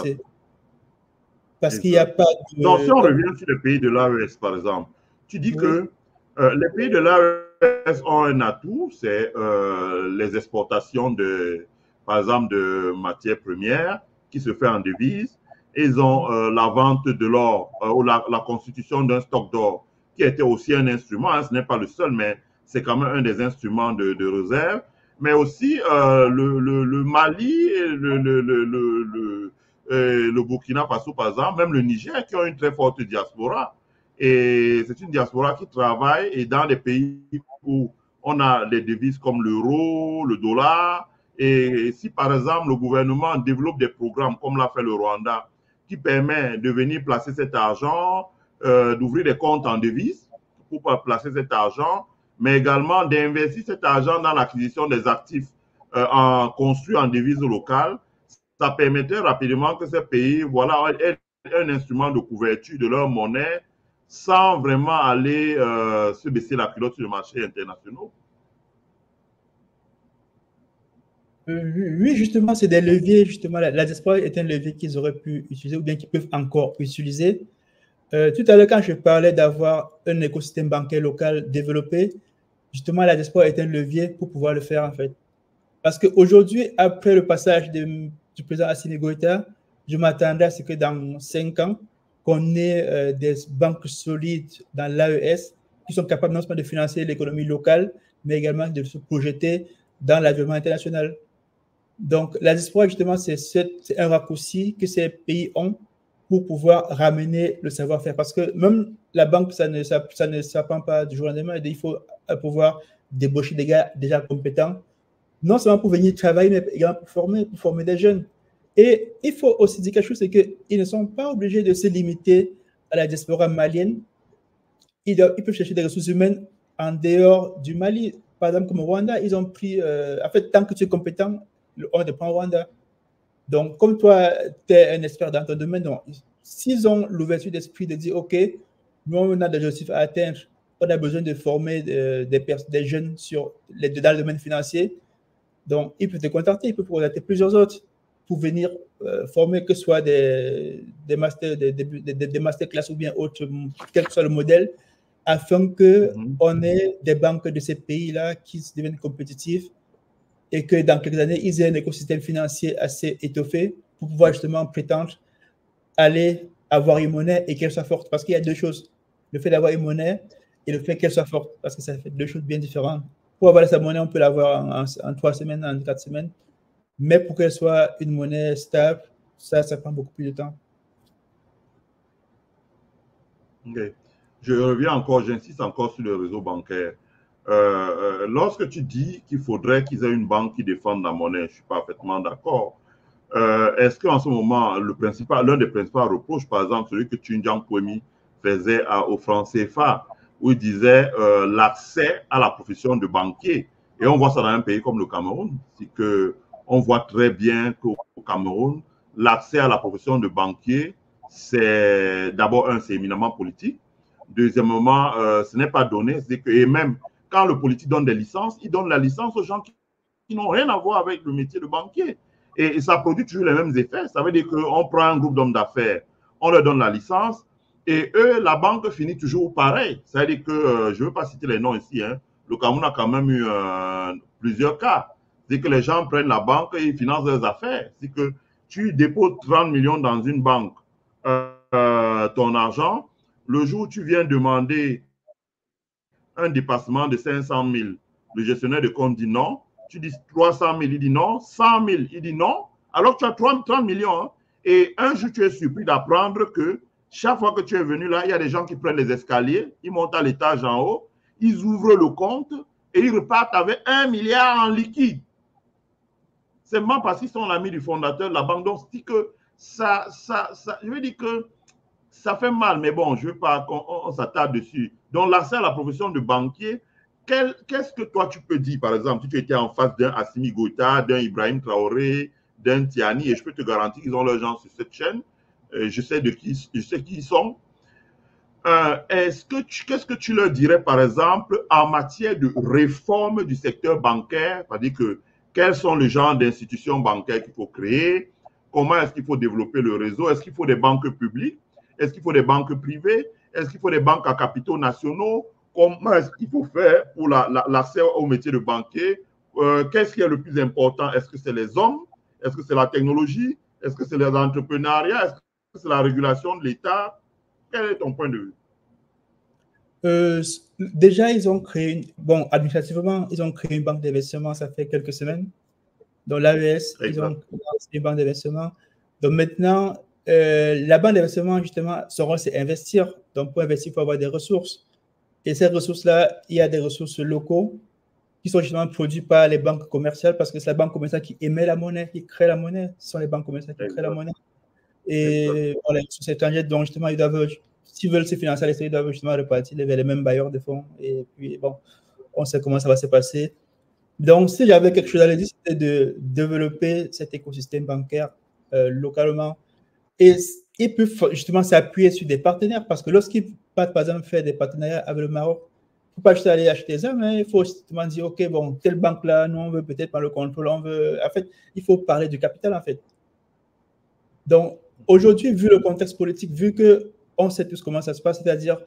c'est parce qu'il n'y a pas de... Donc, si on revient sur les pays de l'AES, par exemple, tu dis que les pays de l'AES ont un atout, c'est les exportations de, par exemple, de matières premières qui se fait en devise. Ils ont la vente de l'or ou la constitution d'un stock d'or qui était aussi un instrument, hein, ce n'est pas le seul, mais c'est quand même un des instruments de réserve. Mais aussi le Mali, le Burkina Faso, par exemple, même le Niger, qui ont une très forte diaspora. Et c'est une diaspora qui travaille et dans des pays où on a des devises comme l'euro, le dollar. Et si, par exemple, le gouvernement développe des programmes, comme l'a fait le Rwanda, qui permet de venir placer cet argent, d'ouvrir des comptes en devises pour placer cet argent, mais également d'investir cet argent dans l'acquisition des actifs construits en devises locales, ça permettrait rapidement que ces pays aient un instrument de couverture de leur monnaie sans vraiment aller se baisser la culotte sur le marché international. Oui, justement, c'est des leviers. Justement, la diaspora est un levier qu'ils auraient pu utiliser ou bien qu'ils peuvent encore utiliser. Tout à l'heure, quand je parlais d'avoir un écosystème bancaire local développé, justement, la diaspora est un levier pour pouvoir le faire, en fait. Parce qu'aujourd'hui, après le passage du président Assimi Goïta, je m'attendais à ce que dans 5 ans, qu'on ait des banques solides dans l'AES qui sont capables non seulement de financer l'économie locale, mais également de se projeter dans l'environnement international. Donc, la diaspora, justement, c'est un raccourci que ces pays ont pour pouvoir ramener le savoir-faire. Parce que même la banque, ça ne s'apprend pas du jour au lendemain. Il faut pouvoir débaucher des gars déjà compétents, non seulement pour venir travailler, mais également pour former des jeunes. Et il faut aussi dire quelque chose, c'est qu'ils ne sont pas obligés de se limiter à la diaspora malienne. Ils peuvent chercher des ressources humaines en dehors du Mali. Par exemple, comme au Rwanda, ils ont pris... en fait, tant que tu es compétent, on te prend au Rwanda. Donc, comme toi, tu es un expert dans ton domaine, s'ils ont l'ouverture d'esprit de dire, OK, nous, on a des objectifs à atteindre, on a besoin de former des jeunes dans le domaine financier, donc ils peuvent te contacter, ils peuvent contacter plusieurs autres pour venir former, que ce soit des masterclass ou bien autres, quel que soit le modèle, afin qu'on ait des banques de ces pays-là qui deviennent compétitifs et que dans quelques années, ils aient un écosystème financier assez étoffé pour pouvoir justement prétendre aller avoir une monnaie et qu'elle soit forte. Parce qu'il y a deux choses, le fait d'avoir une monnaie et le fait qu'elle soit forte, parce que ça fait deux choses bien différentes. Pour avoir sa monnaie, on peut l'avoir en 3 semaines, en 4 semaines, mais pour qu'elle soit une monnaie stable, ça prend beaucoup plus de temps. Okay. Je reviens encore, j'insiste encore sur le réseau bancaire. Lorsque tu dis qu'il faudrait qu'ils aient une banque qui défende la monnaie, je suis parfaitement d'accord. Est-ce qu'en ce moment, l'un des principaux reproches, par exemple, celui que Tunjiang Puemi faisait au franc CFA, où il disait l'accès à la profession de banquier, et on voit ça dans un pays comme le Cameroun, c'est que on voit très bien qu'au Cameroun, l'accès à la profession de banquier, c'est d'abord c'est éminemment politique. Deuxièmement, ce n'est pas donné, et même quand le politique donne des licences, il donne la licence aux gens qui n'ont rien à voir avec le métier de banquier. Et ça produit toujours les mêmes effets. Ça veut dire qu'on prend un groupe d'hommes d'affaires, on leur donne la licence, et eux, la banque finit toujours pareil. Ça veut dire que, je ne veux pas citer les noms ici, hein, le Cameroun a quand même eu plusieurs cas. C'est que les gens prennent la banque et ils financent leurs affaires. C'est que tu déposes 30 millions dans une banque, ton argent, le jour où tu viens demander un dépassement de 500 000, le gestionnaire de compte dit non. Tu dis 300 000, il dit non. 100 000, il dit non. Alors que tu as 30 millions. Hein. Et un jour, tu es surpris d'apprendre que chaque fois que tu es venu là, il y a des gens qui prennent les escaliers, ils montent à l'étage en haut, ils ouvrent le compte et ils repartent avec 1 milliard en liquide. C'est seulement parce qu'ils sont l'ami du fondateur de la banque. Donc, c'est que je veux dire que ça fait mal, mais bon, je ne veux pas qu'on s'attarde dessus. Donc, l'accès à la profession de banquier, qu'est-ce que toi tu peux dire, par exemple, si tu étais en face d'un Assimi Goïta, d'un Ibrahim Traoré, d'un Tiani, et je peux te garantir qu'ils ont leurs gens sur cette chaîne, je sais qui ils sont. Qu'est-ce que tu leur dirais, par exemple, en matière de réforme du secteur bancaire, c'est-à-dire que quels sont les genres d'institutions bancaires qu'il faut créer, comment est-ce qu'il faut développer le réseau? Est-ce qu'il faut des banques publiques? Est-ce qu'il faut des banques privées? Est-ce qu'il faut des banques à capitaux nationaux? Comment est-ce qu'il faut faire pour l'accès au métier de banquier? Qu'est-ce qui est le plus important? Est-ce que c'est les hommes? Est-ce que c'est la technologie? Est-ce que c'est les entrepreneuriats? Est-ce que c'est la régulation de l'État? Quel est ton point de vue? Déjà, ils ont créé, administrativement, ils ont créé une banque d'investissement, ça fait quelques semaines. Donc, l'AES, ils ont créé une banque d'investissement. Donc, maintenant, la banque d'investissement, justement, son rôle, c'est investir. Donc, pour investir, il faut avoir des ressources. Et ces ressources-là, il y a des ressources locaux qui sont justement produites par les banques commerciales parce que c'est la banque commerciale qui émet la monnaie, qui crée la monnaie. Ce sont les banques commerciales qui créent la monnaie. Et voilà, les ressources étrangères, donc justement, ils doivent, s'ils veulent se financer à l'extérieur, ils doivent justement repartir vers les mêmes bailleurs de fonds. Et puis, bon, on sait comment ça va se passer. Donc, si j'avais quelque chose à dire, c'était de développer cet écosystème bancaire localement. Et ils peuvent justement s'appuyer sur des partenaires parce que lorsqu'ils partent, par exemple, faire des partenariats avec le Maroc, il ne faut pas juste aller acheter ça, mais il faut justement dire, OK, bon, telle banque-là, nous, on veut peut-être pas le contrôle, on veut… En fait, il faut parler du capital, en fait. Donc, aujourd'hui, vu le contexte politique, vu qu'on sait tous comment ça se passe, c'est-à-dire,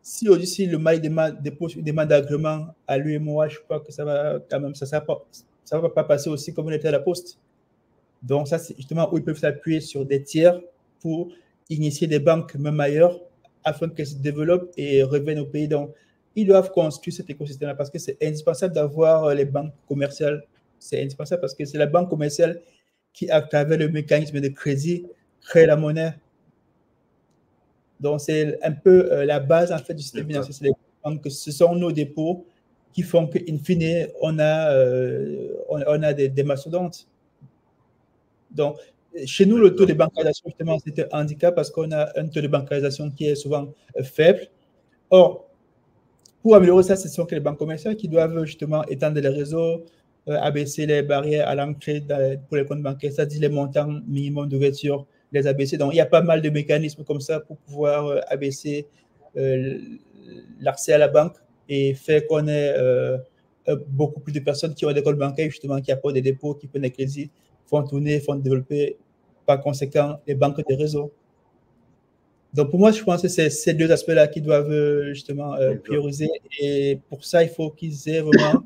si aujourd'hui, le Mali dépose une demande d'agrément à l'UEMOA, je crois que ça va quand même, ça va pas passer aussi comme on était à la Poste. Donc, ça, c'est justement où ils peuvent s'appuyer sur des tiers pour initier des banques même ailleurs afin qu'elles se développent et reviennent au pays. Donc, ils doivent construire cet écosystème-là parce que c'est indispensable d'avoir les banques commerciales. C'est indispensable parce que c'est la banque commerciale qui, à travers le mécanisme de crédit, crée la monnaie. Donc, c'est un peu la base en fait, du système financier. C'est les banques, ce sont nos dépôts qui font qu'in fine, on a des mastodontes. Donc, chez nous, le taux de bancarisation, justement, c'est un handicap parce qu'on a un taux de bancarisation qui est souvent faible. Or, pour améliorer ça, ce sont que les banques commerciales qui doivent justement étendre les réseaux, abaisser les barrières à l'entrée pour les comptes bancaires, c'est-à-dire les montants minimum d'ouverture, les abaisser. Donc, il y a pas mal de mécanismes comme ça pour pouvoir abaisser l'accès à la banque et faire qu'on ait beaucoup plus de personnes qui ont des comptes bancaires, justement, qui apportent des dépôts, qui prennent des crédits, font tourner, font développer, par conséquent, les banques de réseau. Donc, pour moi, je pense que c'est ces deux aspects-là qui doivent justement prioriser. Et pour ça, il faut qu'ils aient vraiment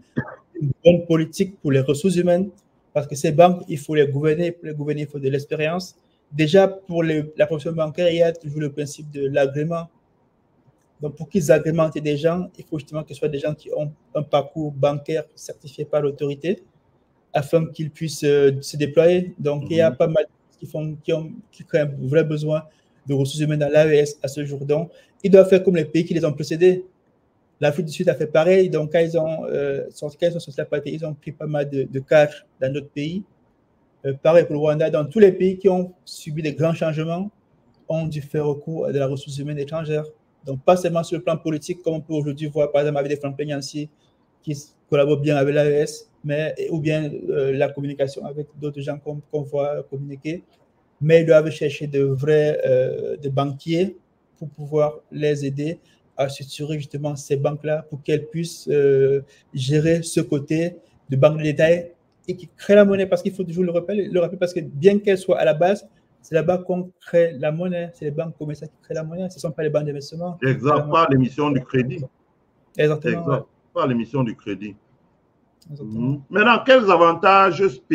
une bonne politique pour les ressources humaines, parce que ces banques, il faut les gouverner. Pour les gouverner, il faut de l'expérience. Déjà, pour la profession bancaire, il y a toujours le principe de l'agrément. Donc, pour qu'ils agrémentent des gens, il faut justement que ce soit des gens qui ont un parcours bancaire certifié par l'autorité, afin qu'ils puissent se déployer. Donc, il y a pas mal de gens qui créent un vrai besoin de ressources humaines dans l'AES à ce jour. Donc, ils doivent faire comme les pays qui les ont précédés. L'Afrique du Sud a fait pareil. Donc, quand ils sont sur la partie, ils ont pris pas mal de cadres dans d'autres pays. Pareil pour le Rwanda. Dans tous les pays qui ont subi des grands changements, ont dû faire recours à de la ressource humaine étrangère. Donc, pas seulement sur le plan politique, comme on peut aujourd'hui voir, par exemple, avec des Franck Pegnancy qui collaborent bien avec l'AES, ou bien la communication avec d'autres gens qu'on voit communiquer. Mais ils doivent chercher de vrais de banquiers pour pouvoir les aider à structurer justement ces banques-là pour qu'elles puissent gérer ce côté de banque de détail et qui crée la monnaie, parce qu'il faut toujours le rappeler parce que bien qu'elle soit à la base, c'est là-bas qu'on crée la monnaie. C'est les banques commerciales qui créent la monnaie. Ce ne sont pas les banques d'investissement. Exact, pas l'émission du crédit. Exactement. Exact, pas l'émission du crédit. Maintenant, quels avantages